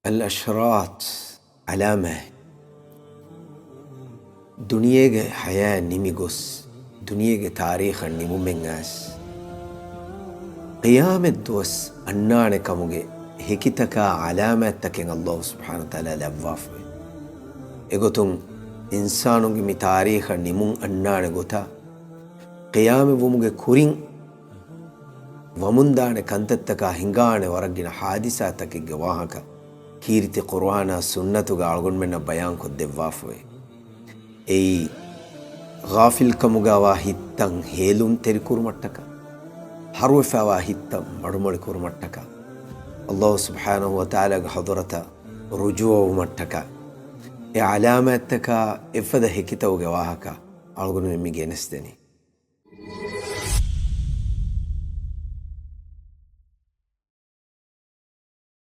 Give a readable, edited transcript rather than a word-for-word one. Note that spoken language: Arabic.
الأشراط علامة دنيا حياة نيميغوس دنيا تاريخ نيمو منغاس قيامة دوس أنان كموغي هكتك علامة تكين الله سبحانه وتعالى لأبواف إغتون إنسانوغي مي تاريخ نيمون أنان غتا قيامة وموغي كورين ومندان كنتتك هنغان ورقنا حادثاتك جواهك كيرتي قرآن سنة غالغن من بيان كو دفافوي اي غافل كمغا واحدتن هيلون تريكور متك حروفا واحدتن مدملكور متك الله سبحانه وتعالى حضرت رجوع متك اي علامتك افده هكتو غواهك غالغن من ميجينستني